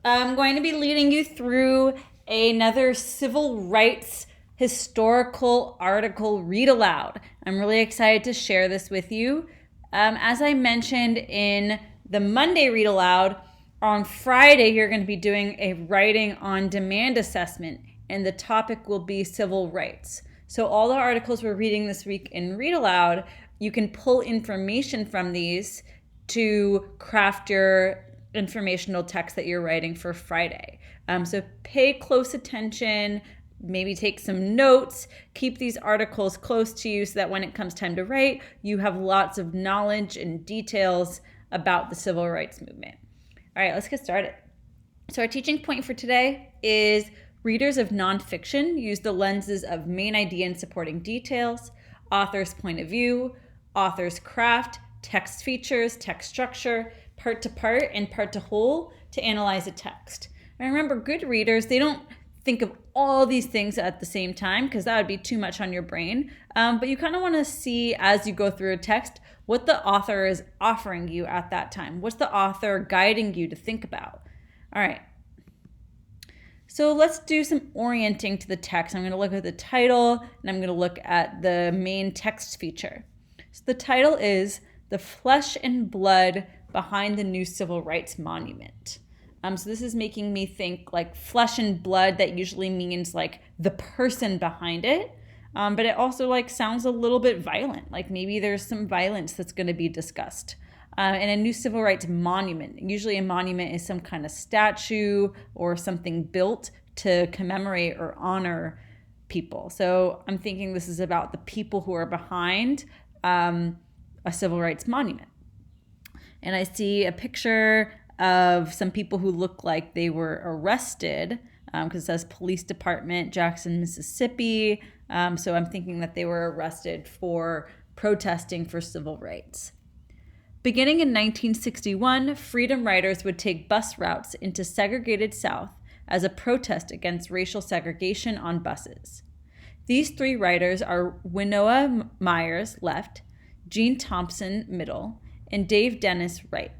I'm going to be leading you through another civil rights historical article read aloud. I'm really excited to share this with you. As I mentioned in the Monday read aloud, on Friday you're going to be doing a writing on demand assessment, and the topic will be civil rights. So all the articles we're reading this week in read aloud, you can pull information from these to craft your informational text that you're writing for Friday. So pay close attention, maybe take some notes, keep these articles close to you so that when it comes time to write, you have lots of knowledge and details about the civil rights movement. All right, let's get started. So our teaching point for today is readers of nonfiction use the lenses of main idea and supporting details, author's point of view, author's craft, text features, text structure, part to part and part to whole to analyze a text. And remember, good readers, they don't think of all these things at the same time because that would be too much on your brain. But you kind of want to see as you go through a text what the author is offering you at that time. What's the author guiding you to think about? All right. So let's do some orienting to the text. I'm going to look at the title and I'm going to look at the main text feature. So the title is The Flesh and Blood Behind the New Civil Rights Monument. So this is making me think like flesh and blood. That usually means like the person behind it. But it also like sounds a little bit violent. Like maybe there's some violence that's going to be discussed. And a new civil rights monument. Usually a monument is some kind of statue or something built to commemorate or honor people. So I'm thinking this is about the people who are behind a civil rights monument. And I see a picture of some people who look like they were arrested because it says Police Department, Jackson, Mississippi. So I'm thinking that they were arrested for protesting for civil rights. Beginning in 1961, freedom riders would take bus routes into segregated South as a protest against racial segregation on buses. These three riders are Winona Myers, left, Gene Thompson, middle, and Dave Dennis, right.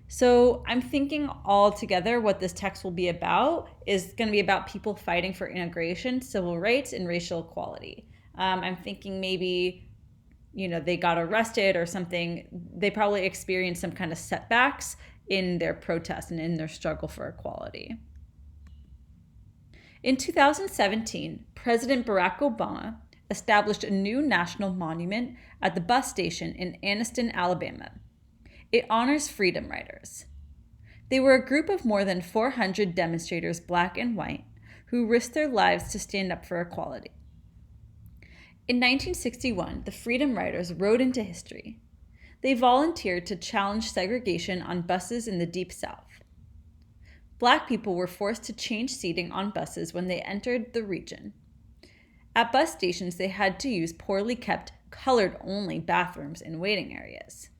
So I'm thinking all together what this text will be about is going to be about people fighting for integration, civil rights, and racial equality. I'm thinking maybe, they got arrested or something. They probably experienced some kind of setbacks in their protest and in their struggle for equality. In 2017, President Barack Obama established a new national monument at the bus station in Anniston, Alabama. It honors freedom riders. They were a group of more than 400 demonstrators, black and white, who risked their lives to stand up for equality. In 1961, the Freedom Riders rode into history. They volunteered to challenge segregation on buses in the Deep South. Black people were forced to change seating on buses when they entered the region. At bus stations, they had to use poorly kept, colored-only bathrooms in waiting areas.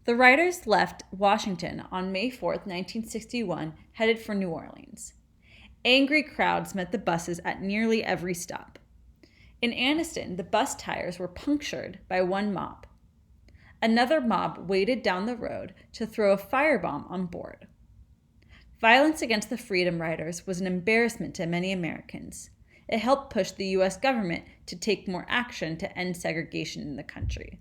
The riders left Washington on May 4, 1961, headed for New Orleans. Angry crowds met the buses at nearly every stop. In Anniston, the bus tires were punctured by one mob. Another mob waded down the road to throw a firebomb on board. Violence against the Freedom Riders was an embarrassment to many Americans. It helped push the U.S. government to take more action to end segregation in the country.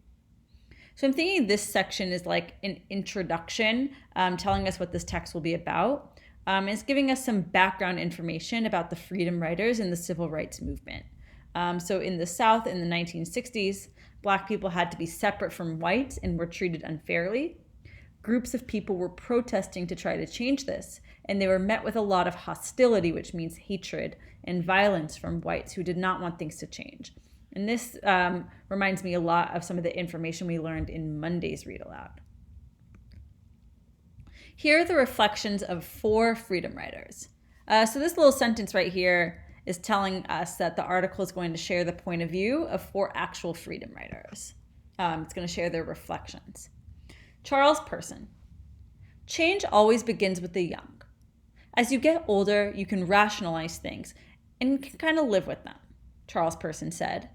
So I'm thinking this section is like an introduction, telling us what this text will be about. It's giving us some background information about the freedom riders and the civil rights movement. So in the South in the 1960s, black people had to be separate from whites and were treated unfairly. Groups of people were protesting to try to change this, and they were met with a lot of hostility, which means hatred and violence from whites who did not want things to change. And this reminds me a lot of some of the information we learned in Monday's Read Aloud. Here are the reflections of 4 freedom riders. So this little sentence right here is telling us that the article is going to share the point of view of 4 actual freedom riders. It's going to share their reflections. Charles Person. Change always begins with the young. As you get older, you can rationalize things and can kind of live with them, Charles Person said.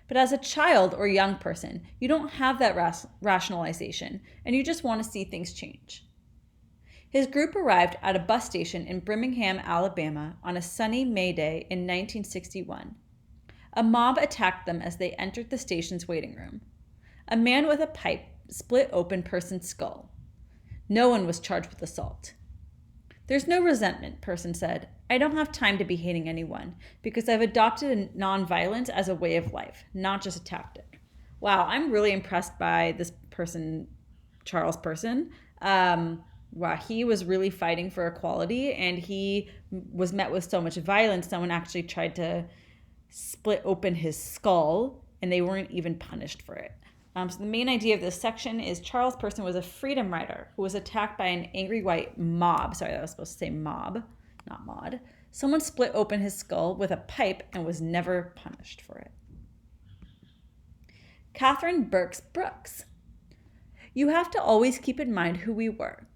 But as a child or young person, you don't have that rationalization, and you just want to see things change. His group arrived at a bus station in Birmingham, Alabama on a sunny May day in 1961. A mob attacked them as they entered the station's waiting room. A man with a pipe split open Person's skull. No one was charged with assault. "There's no resentment," Person said. "I don't have time to be hating anyone because I've adopted nonviolence as a way of life, not just a tactic." Wow, I'm really impressed by this person, Charles Person. Wow, he was really fighting for equality, and he was met with so much violence. Someone actually tried to split open his skull, and they weren't even punished for it. So the main idea of this section is Charles Person was a freedom rider who was attacked by an angry white mob. Sorry, that was supposed to say mob, not mod. Someone split open his skull with a pipe and was never punished for it. Catherine Burks Brooks. "You have to always keep in mind who we were.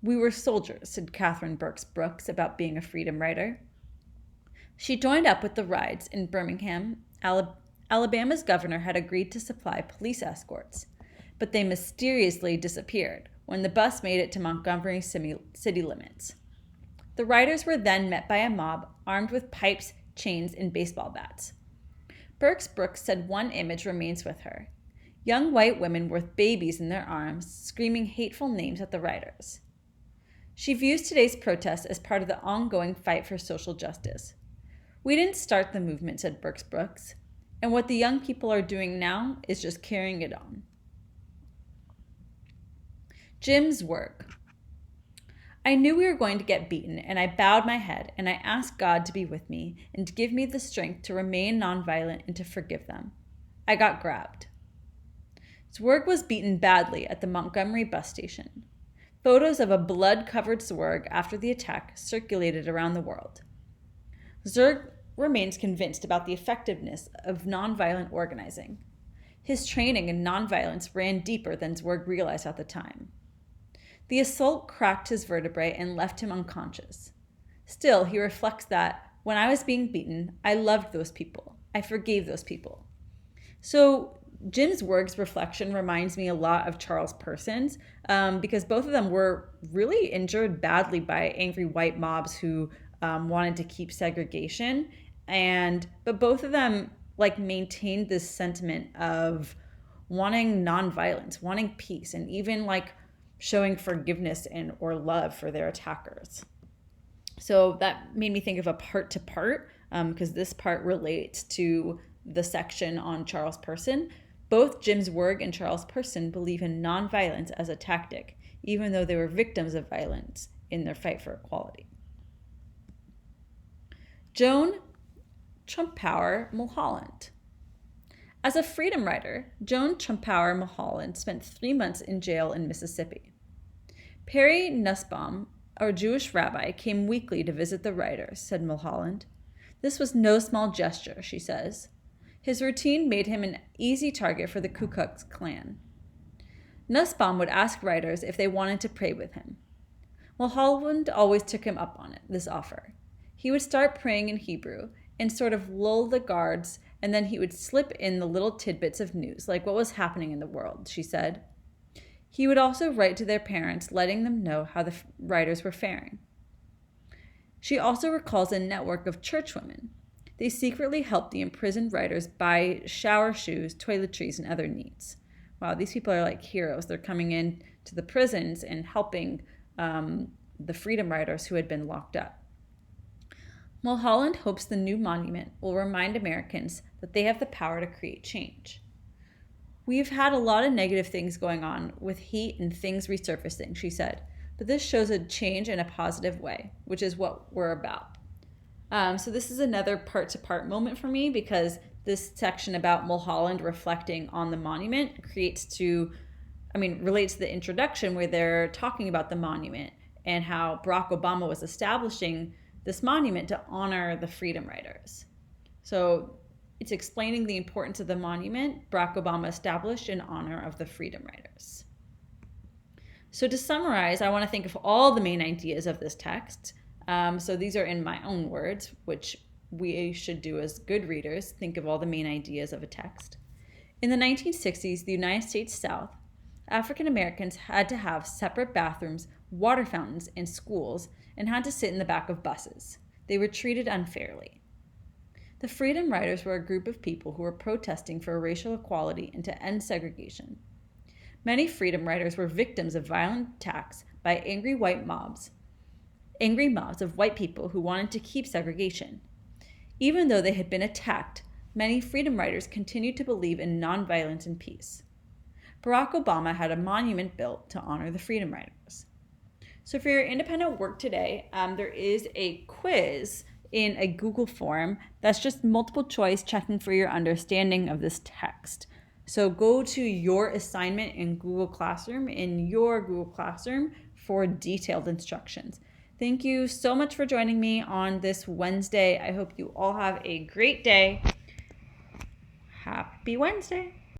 We were soldiers," said Catherine Burks Brooks about being a freedom rider. She joined up with the rides in Birmingham. Alabama's governor had agreed to supply police escorts, but they mysteriously disappeared when the bus made it to Montgomery city limits. The riders were then met by a mob armed with pipes, chains, and baseball bats. Burks Brooks said one image remains with her: young white women with babies in their arms screaming hateful names at the riders. She views today's protest as part of the ongoing fight for social justice. "We didn't start the movement," said Burks Brooks, "and what the young people are doing now is just carrying it on." Jim's work. "I knew we were going to get beaten, and I bowed my head, and I asked God to be with me and to give me the strength to remain nonviolent and to forgive them. I got grabbed." Zwerg was beaten badly at the Montgomery bus station. Photos of a blood-covered Zwerg after the attack circulated around the world. Zwerg remains convinced about the effectiveness of nonviolent organizing. His training in nonviolence ran deeper than Zwerg realized at the time. The assault cracked his vertebrae and left him unconscious. Still, he reflects that, "When I was being beaten, I loved those people. I forgave those people." So Jim Zwerg's reflection reminds me a lot of Charles Person's, because both of them were really injured badly by angry white mobs who wanted to keep segregation, but both of them maintained this sentiment of wanting nonviolence, wanting peace, and even showing forgiveness or love for their attackers. So that made me think of a part to part, because this part relates to the section on Charles Person. Both Jim Zwerg and Charles Person believe in nonviolence as a tactic, even though they were victims of violence in their fight for equality. Joan Trumpower Mulholland. As a freedom rider, Joan Trumpower Mulholland spent 3 months in jail in Mississippi. Perry Nussbaum, a Jewish rabbi, came weekly to visit the riders, said Mulholland. "This was no small gesture," she says. His routine made him an easy target for the Ku Klux Klan. Nussbaum would ask riders if they wanted to pray with him. Mulholland always took him up on this offer. He would start praying in Hebrew and sort of lull the guards, and then he would slip in the little tidbits of news, like what was happening in the world, she said. He would also write to their parents, letting them know how the riders were faring. She also recalls a network of churchwomen. They secretly helped the imprisoned riders buy shower shoes, toiletries, and other needs. Wow, these people are like heroes. They're coming in to the prisons and helping the freedom riders who had been locked up. Mulholland hopes the new monument will remind Americans that they have the power to create change. "We've had a lot of negative things going on with heat and things resurfacing," she said, "but this shows a change in a positive way, which is what we're about." So this is another part-to-part moment for me, because this section about Mulholland reflecting on the monument relates to the introduction where they're talking about the monument and how Barack Obama was establishing this monument to honor the freedom riders. So it's explaining the importance of the monument Barack Obama established in honor of the freedom riders. So to summarize, I want to think of all the main ideas of this text. So these are in my own words, which we should do as good readers, think of all the main ideas of a text. In the 1960s, the United States South, African Americans had to have separate bathrooms, water fountains in schools, and had to sit in the back of buses. They were treated unfairly. The Freedom Riders were a group of people who were protesting for racial equality and to end segregation. Many Freedom Riders were victims of violent attacks by angry mobs of white people who wanted to keep segregation. Even though they had been attacked, many Freedom Riders continued to believe in nonviolence and peace. Barack Obama had a monument built to honor the Freedom Riders. So for your independent work today, there is a quiz in a Google form that's just multiple choice checking for your understanding of this text. So go to your assignment in Google Classroom, for detailed instructions. Thank you so much for joining me on this Wednesday. I hope you all have a great day. Happy Wednesday.